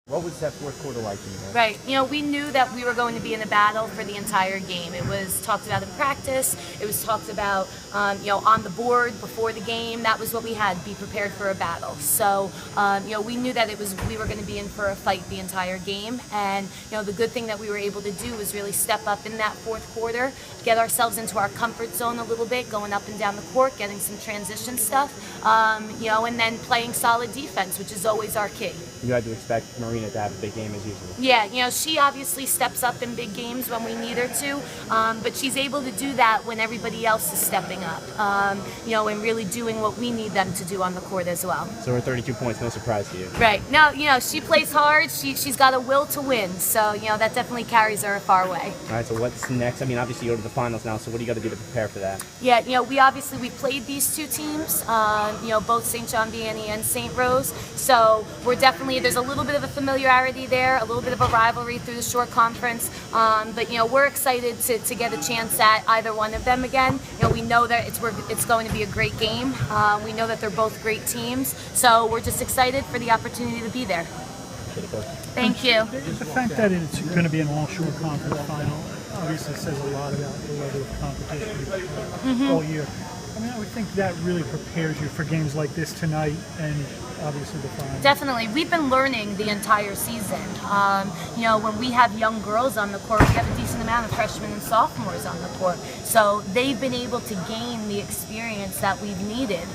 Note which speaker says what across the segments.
Speaker 1: What was that fourth quarter like in there?
Speaker 2: Right. We knew that we were going to be in a battle for the entire game. It was talked about in practice. It was talked about, on the board before the game. That was what we had, be prepared for a battle. So, we knew that we were going to be in for a fight the entire game. And, the good thing that we were able to do was really step up in that fourth quarter, get ourselves into our comfort zone a little bit, going up and down the court, getting some transition stuff, and then playing solid defense, which is always our key.
Speaker 1: You had to expect Marina to have a big game as usual.
Speaker 2: Yeah, she obviously steps up in big games when we need her to, but she's able to do that when everybody else is stepping up, and really doing what we need them to do on the court as well.
Speaker 1: So her 32 points, no surprise to you.
Speaker 2: Right. No, she plays hard. She's got a will to win, so, that definitely carries her a far way.
Speaker 1: All right, so what's next? I mean, obviously you go to the finals now, so what do you got to do to prepare for that?
Speaker 2: Yeah, we played these two teams, both St. John Vianney and St. Rose, so there's a little bit of a familiarity there, a little bit of a rivalry through the short conference, but we're excited to get a chance at either one of them again. We know that it's going to be a great game. We know that they're both great teams, so we're just excited for the opportunity to be there. Thank you.
Speaker 3: The fact that it's going to be an all-short conference final obviously says a lot about the level of competition all year. I mean, I would think that really prepares you for games like this tonight and obviously the final.
Speaker 2: Definitely. We've been learning the entire season. When we have young girls on the court, we have a decent amount of freshmen and sophomores on the court. So they've been able to gain the experience that we've needed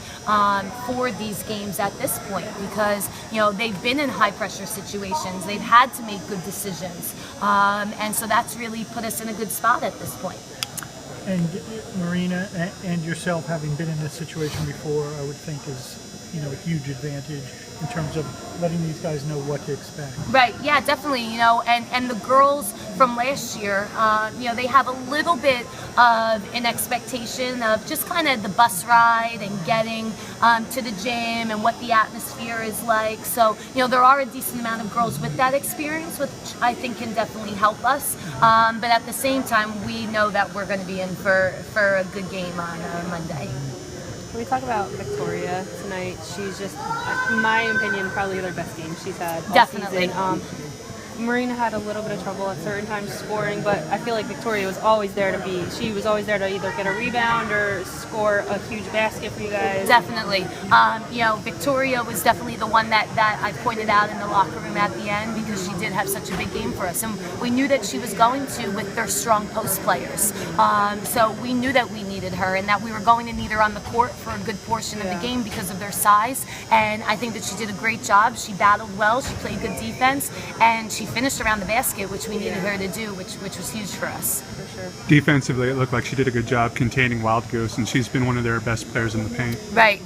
Speaker 2: for these games at this point because, they've been in high-pressure situations. They've had to make good decisions. And so that's really put us in a good spot at this point.
Speaker 3: And Marina and yourself having been in this situation before, I would think is a huge advantage in terms of letting these guys know what to expect.
Speaker 2: Right, yeah, definitely, and the girls from last year, they have a little bit of an expectation of just kind of the bus ride and getting to the gym and what the atmosphere is like. So, there are a decent amount of girls with that experience, which I think can definitely help us. But at the same time, we know that we're going to be in for a good game on Monday.
Speaker 4: When we talk about Victoria tonight, she's just, in my opinion, probably their best game she's had all
Speaker 2: Definitely.
Speaker 4: season. Marina had a little bit of trouble at certain times scoring, but I feel like Victoria was always there she was always there to either get a rebound or score a huge basket for you guys.
Speaker 2: Definitely. Victoria was definitely the one that I pointed out in the locker room at the end because she did have such a big game for us. And we knew that she was going to with their strong post players. So we knew that we needed her and that we were going to need her on the court for a good portion of the game because of their size. And I think that she did a great job. She battled well, she played good defense, and she finished around the basket, which we needed her to do, which was huge for us.
Speaker 4: For sure.
Speaker 5: Defensively, it looked like she did a good job containing Wild Goose, and she's been one of their best players in the paint.
Speaker 2: Right.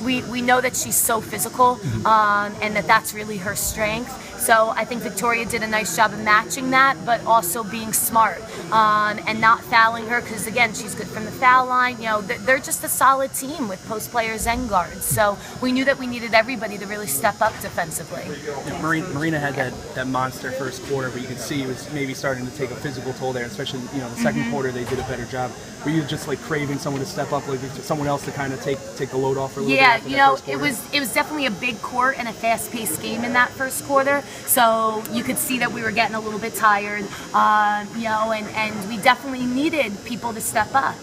Speaker 2: We know that she's so physical, and that's really her strength. So I think Victoria did a nice job of matching that, but also being smart and not fouling her because, again, she's good from the foul line. They're just a solid team with post players and guards. So we knew that we needed everybody to really step up defensively.
Speaker 6: Marina had that monster first quarter, but you could see it was maybe starting to take a physical toll there, especially the second quarter they did a better job. Were you just like craving someone to step up, like someone else to kind of take the load off for a little bit?
Speaker 2: Yeah, it was definitely a big court and a fast-paced game in that first quarter. So you could see that we were getting a little bit tired, and we definitely needed people to step up.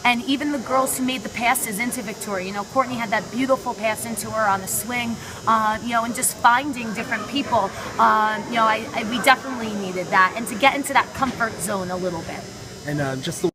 Speaker 2: And even the girls who made the passes into Victoria, Courtney had that beautiful pass into her on the swing, and just finding different people. We definitely needed that, and to get into that comfort zone a little bit.
Speaker 6: And just the